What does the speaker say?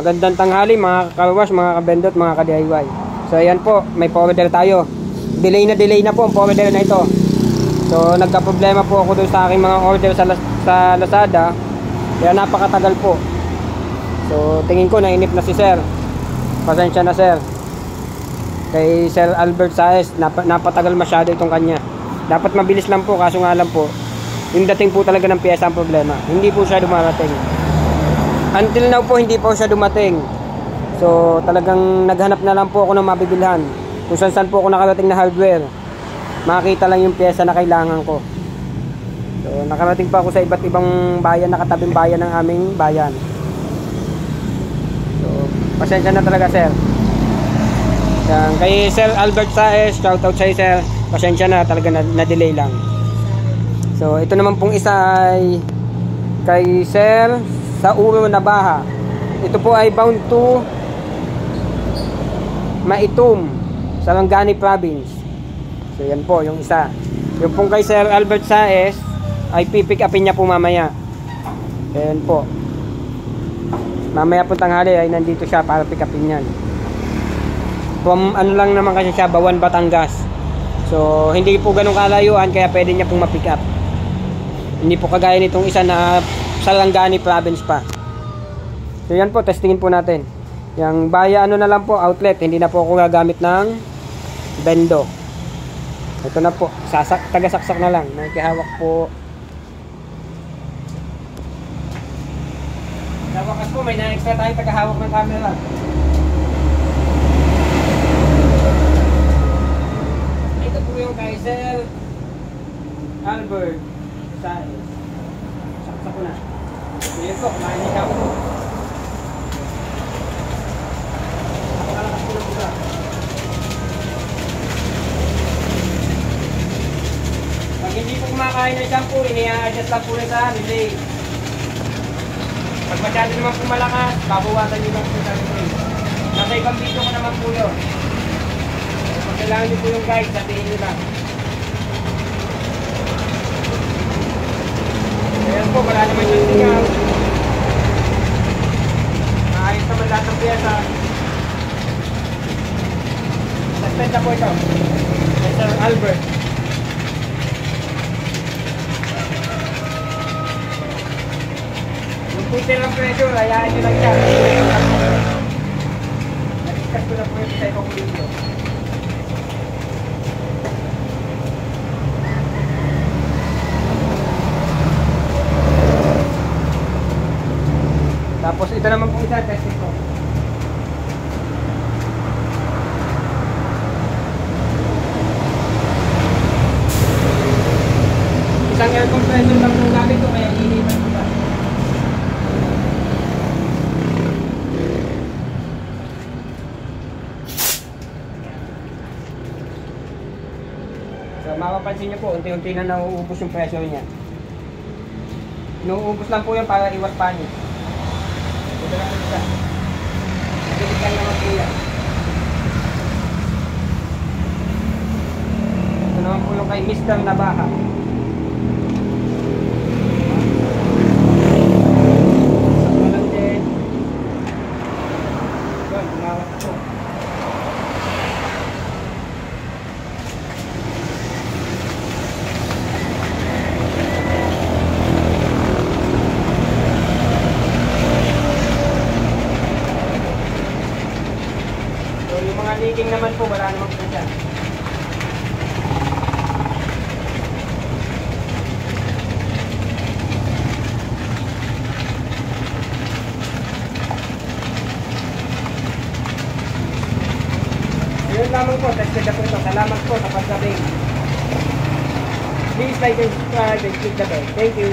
Magandang tanghali mga kawash, mga kabendot, mga ka-DIY. So ayan po, may pa-order tayo. Delay na po ang pa-order na ito. So nagka-problema po ako doon sa aking mga order sa Lazada. Kaya napakatagal po. So tingin ko nainip na si Sir. Pasensya na Sir. Kay Sir Albert Saez, napatagal masyado itong kanya. Dapat mabilis lang po, kaso nga lang po yung dating po talaga ng piyesa ang problema. Hindi po siya dumarating. Until now po hindi po siya dumating. So talagang naghanap na lang po ako ng mabibilhan. Kung saan po ako nakarating na hardware, makita lang yung pyesa na kailangan ko. So nakarating pa ako sa iba't ibang bayan, nakatabing bayan ng aming bayan. So pasensya na talaga Sir. Yan, kay Sir Albert Saez, shoutout sa Sir. Pasensya na talaga, na-delay lang. So ito naman pong isa ay kay Sir Sauro Nabaha. Ito po ay bound to Maitum, Sarangani Province. So yan po yung isa. Yung pong kay Sir Albert Saez ay pipick upin niya po mamaya. Yan po. Mamaya po tanghali ay nandito siya para pick upin yan. From ano lang naman kasi siya, Bawan, Batangas. So hindi po ganun kalayuan, kaya pwede niya pong ma-pick up. Hindi po kagaya nitong isa na Sarangani Province pa. So yan po, testingin po natin. Yung baya ano na lang po, outlet. Hindi na po ako gagamit ng bendo. Ito na po, tagasaksak na lang. Nakikihawak po. Sa wakas po, may na-extra tayo tagahawak ng camera. Ito po yung kay Sir Albert Saez. Saksak ko na. Ayan po, kumain niya ako. Napakalakas po ng buka. Pag hindi po kumakain ng shampoo, ini-adjust lang po rin sa relay. Pag masyado naman po malakas, babawasan nyo lang po sa relay. Nasa ibang video ko naman po yun. Pag kailangan nyo po yung guide, sabihin nyo lang. Ayan po, wala naman yung sigaw. Maayos naman lahat ng piyesa. Suspend na po ito. Sir Albert. Yung puti ng pressure, hayaan nyo lang siya. Na-discuss ko na po yung sa ibang video. Tapos ito naman po isa, testing ko. Isang air compressor lang po gamit ko, kaya iniipan ko ba. So mapapansin nyo po, unti-unti na nauubos yung pressure niya. Inuubos lang po yan para iwas panic. Ito na po siya. Nagilikan naman po yan. Ito naman po yung kay Mr. Nabaha. Sakto lang din. Yun, umawat po. Yung mga leaking naman po, wala naman po dyan. Yun lamang po, tested na po ito. Salamat po sa pagsabi. Please like and subscribe and click the bell. Thank you.